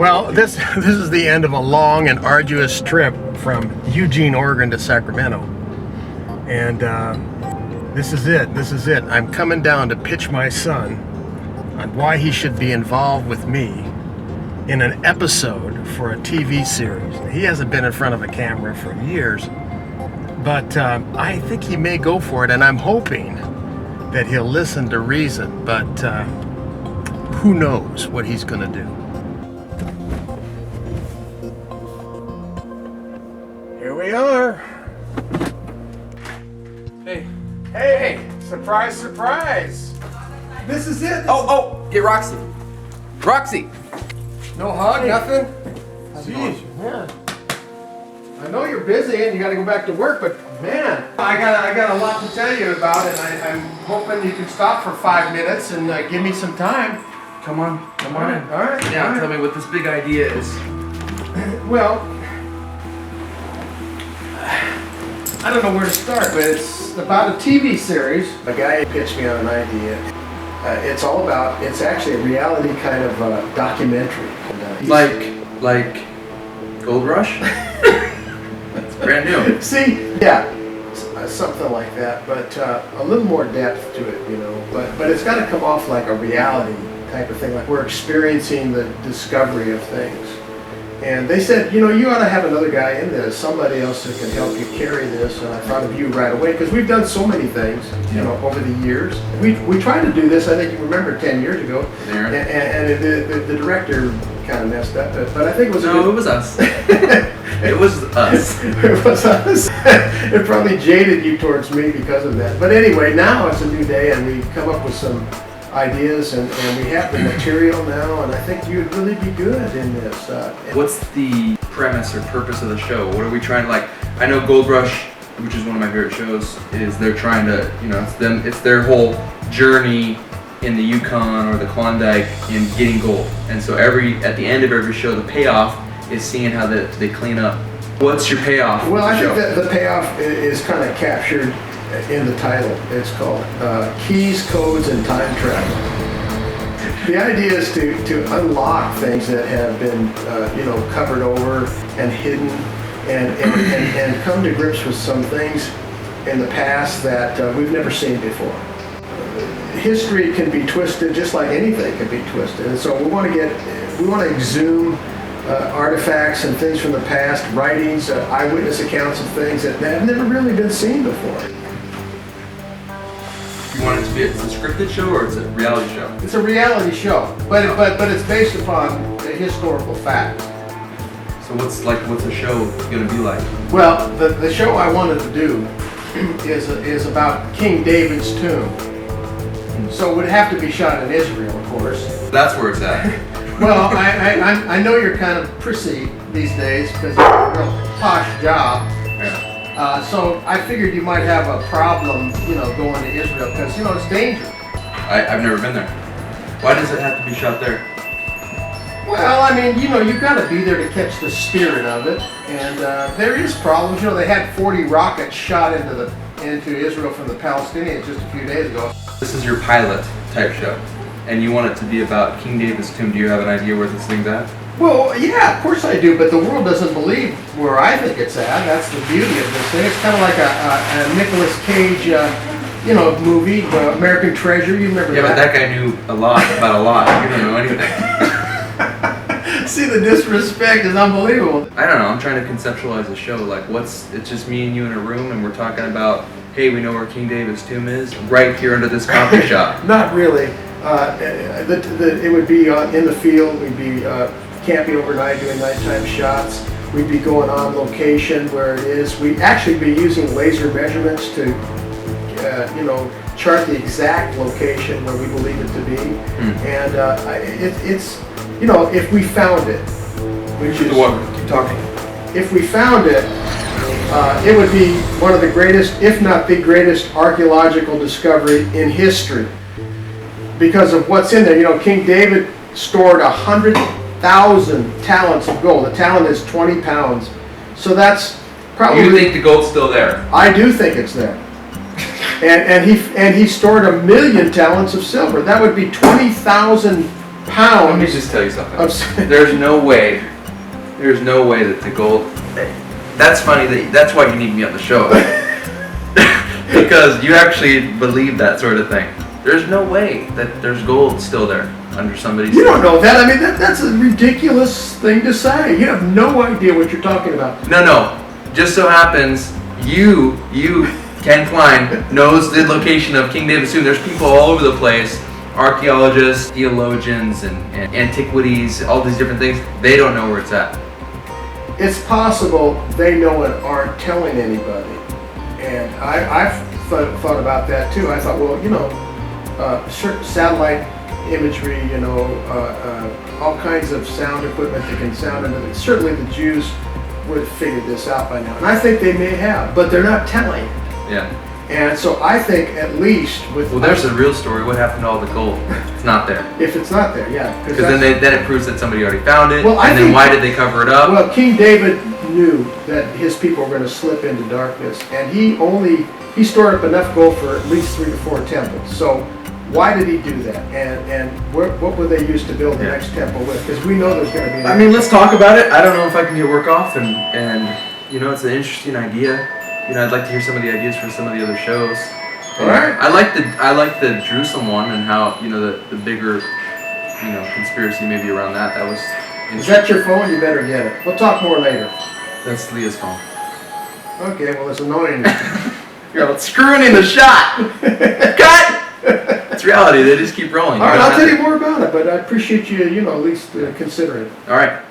Well, this is the end of a long and arduous trip from Eugene, Oregon to Sacramento. And this is it. This is it. I'm coming down to pitch my son on why he should be involved with me in an episode for a TV series. He hasn't been in front of a camera for years, but I think he may go for it, and I'm hoping that he'll listen to reason, but who knows what he's going to do. Here we are. Hey. Hey, surprise, surprise. This is it. Get Roxy. Roxy. No hug, nothing? Jeez, man. I know you're busy and you gotta go back to work, but man, I got a lot to tell you about, and I'm hoping you can stop for 5 minutes and give me some time. Come on in. All right. Yeah, all right. tell me what this big idea is. Well, I don't know where to start, but it's about a TV series. A guy pitched me on an idea. It's actually a reality kind of documentary. Like Gold Rush? That's brand new. See, yeah, something like that, but a little more depth to it, you know. But it's got to come off like a reality type of thing, like we're experiencing the discovery of things. And they said, you know, you ought to have another guy in this, somebody else that can help you carry this. And I thought of you right away, because we've done so many things, you know, over the years. We tried to do this, I think you remember, 10 years ago. And the director kind of messed up, but I think it was it was us. It was us. It was us. It probably jaded you towards me because of that. But anyway, now it's a new day, and we've come up with some ideas, and we have the material now, and I think you'd really be good in this. What's the premise or purpose of the show? What are we trying to, like, I know Gold Rush, which is one of my favorite shows, is they're trying to, you know, it's their whole journey in the Yukon or the Klondike in getting gold. And so at the end of every show, the payoff is seeing how they clean up. What's your payoff? Well, I think that the payoff is kind of captured in the title. It's called Keys, Codes, and Time Travel. The idea is to unlock things that have been covered over and hidden, and come to grips with some things in the past that we've never seen before. History can be twisted just like anything can be twisted, and so we want to exhume artifacts and things from the past, writings, eyewitness accounts of things that have never really been seen before. You want it to be a scripted show or it's a reality show? It's a reality show, but it's based upon a historical fact. So what's the show gonna be like? Well, the show I wanted to do is about King David's tomb. So it would have to be shot in Israel, of course. That's where it's at. Well, I know you're kind of prissy these days because it's a real posh job. Yeah. So I figured you might have a problem, going to Israel because, it's dangerous. I've never been there. Why does it have to be shot there? Well, I mean, you've got to be there to catch the spirit of it. And there is problems. They had 40 rockets shot into Israel from the Palestinians just a few days ago. This is your pilot type show, and you want it to be about King David's tomb. Do you have an idea where this thing's at? Well, yeah, of course I do, but the world doesn't believe where I think it's at. That's the beauty of this thing. It's kind of like a Nicolas Cage, movie, American Treasure. You remember that? Yeah, but that guy knew a lot about a lot. You don't know anything. See, the disrespect is unbelievable. I don't know. I'm trying to conceptualize a show. Like, it's just me and you in a room, and we're talking about, hey, we know where King David's tomb is, right here under this coffee shop. Not really. It would be in the field. We'd be camping overnight, doing nighttime shots. We'd be going on location where it is. We'd actually be using laser measurements to, chart the exact location where we believe it to be. And it's if we found it, which is Keep talking. if we found it, it would be one of the greatest, if not the greatest, archaeological discovery in history because of what's in there. King David stored 100,000 talents of gold. A talent is 20 pounds. So that's probably... You think the gold's still there? I do think it's there. And he stored 1,000,000 talents of silver. That would be 20,000 Let me pounds just tell you something. of. There's no way that the gold. That's funny. That's why you need me on the show. Because you actually believe that sort of thing. There's no way that there's gold still there under somebody's. You don't know that. I mean, that's a ridiculous thing to say. You have no idea what you're talking about. No. Just so happens you, Ken Klein, knows the location of King David's tomb. There's people all over the place. Archaeologists, theologians, and antiquities, all these different things. They don't know where it's at. It's possible they know and aren't telling anybody. And I've thought about that too. I thought, well, certain satellite imagery, all kinds of sound equipment that can sound into it. Certainly the Jews would have figured this out by now. And I think they may have, but they're not telling. Yeah. And so I think at least with... Well, there's the real story. What happened to all the gold? It's not there. If it's not there, yeah. Because then it proves that somebody already found it. Well, and then why did they cover it up? Well, King David knew that his people were going to slip into darkness, and he stored up enough gold for at least 3 to 4 temples. So why did he do that? And what would they use to build the next temple with? Because we know there's going to be... I mean, let's talk about it. I don't know if I can get work off, and it's an interesting idea. I'd like to hear some of the ideas for some of the other shows. All right. I like the Jerusalem one and how the bigger conspiracy maybe around that. That was. Is that your phone? You better get it. We'll talk more later. That's Leah's phone. Okay. Well, it's annoying. You're screwing in the shot. Cut. It's reality. They just keep rolling. All right. I'll tell you more about it, but I appreciate you. At least considering it. All right.